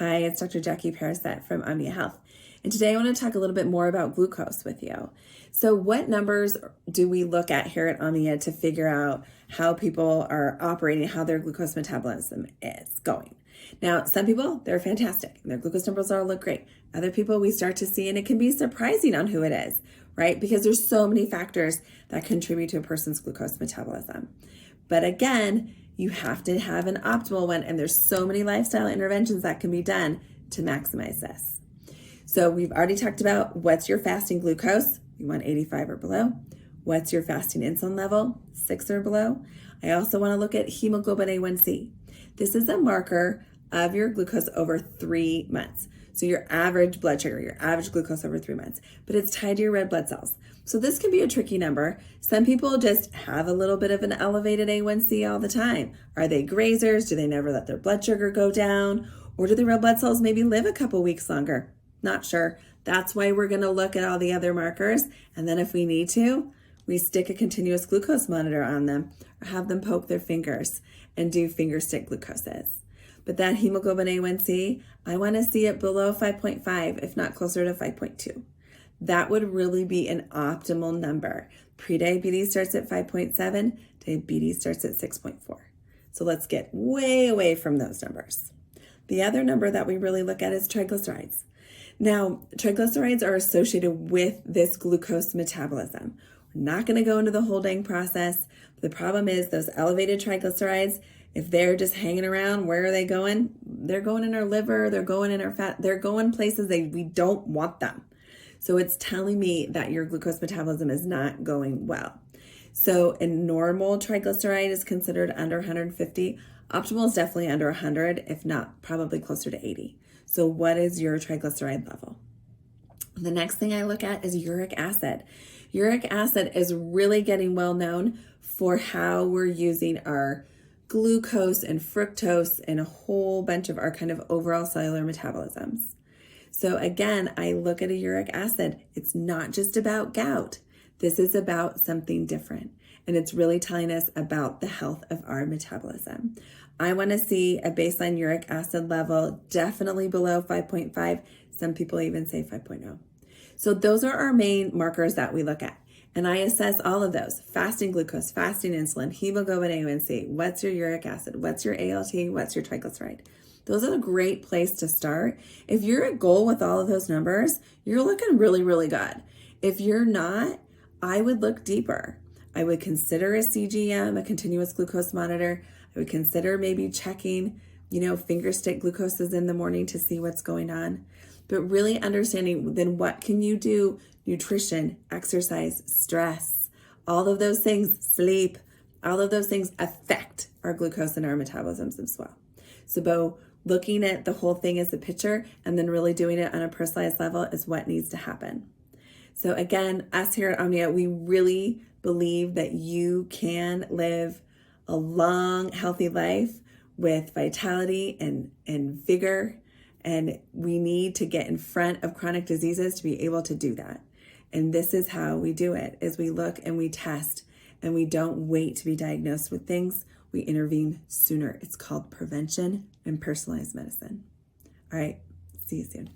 Hi, it's Dr. Jackie Parasette from Omnia Health. And today I want to talk a little bit more about glucose with you. So what numbers do we look at here at Omnia to figure out how people are operating, how their glucose metabolism is going? Now, some people, they're fantastic. Their glucose numbers all look great. Other people we start to see, and it can be surprising on who it is, right? Because there's so many factors that contribute to a person's glucose metabolism. But again, you have to have an optimal one, and there's so many lifestyle interventions that can be done to maximize this. So we've already talked about what's your fasting glucose. You want 85 or below. What's your fasting insulin level? 6 or below. I also want to look at hemoglobin A1C. This is a marker of your glucose over 3 months. So your average blood sugar, your average glucose over 3 months, but it's tied to your red blood cells. So this can be a tricky number. Some people just have a little bit of an elevated A1C all the time. Are they grazers? Do they never let their blood sugar go down? Or do the red blood cells maybe live a couple weeks longer? Not sure. That's why we're going to look at all the other markers. And then if we need to, we stick a continuous glucose monitor on them or have them poke their fingers and do finger stick glucoses. But that hemoglobin A1C, I want to see it below 5.5, if not closer to 5.2. That would really be an optimal number. Prediabetes starts at 5.7, diabetes starts at 6.4. So let's get way away from those numbers. The other number that we really look at is triglycerides. Now, triglycerides are associated with this glucose metabolism. We're not going to go into the whole dang process. The problem is those elevated triglycerides, if they're just hanging around, where are they going? They're going in our liver, they're going in our fat, they're going places we don't want them. So it's telling me that your glucose metabolism is not going well. So a normal triglyceride is considered under 150. Optimal is definitely under 100, if not probably closer to 80. So what is your triglyceride level? The next thing I look at is uric acid. Uric acid is really getting well known for how we're using our glucose and fructose and a whole bunch of our kind of overall cellular metabolisms. So again, I look at a uric acid. It's not just about gout. This is about something different. And it's really telling us about the health of our metabolism. I want to see a baseline uric acid level definitely below 5.5. Some people even say 5.0. So those are our main markers that we look at. And I assess all of those: fasting glucose, fasting insulin, hemoglobin A1C, what's your uric acid, what's your ALT, what's your triglyceride. Those are a great place to start. If you're at goal with all of those numbers, you're looking really, really good. If you're not, I would look deeper. I would consider a CGM, a continuous glucose monitor. I would consider maybe checking, finger stick glucoses in the morning to see what's going on. But really understanding then what can you do? Nutrition, exercise, stress, all of those things, sleep, all of those things affect our glucose and our metabolisms as well. So looking at the whole thing as a picture and then really doing it on a personalized level is what needs to happen. So again, us here at Omnia, we really believe that you can live a long, healthy life with vitality and vigor. And we need to get in front of chronic diseases to be able to do that. And this is how we do it, is we look and we test, and we don't wait to be diagnosed with things. We intervene sooner. It's called prevention and personalized medicine. All right, see you soon.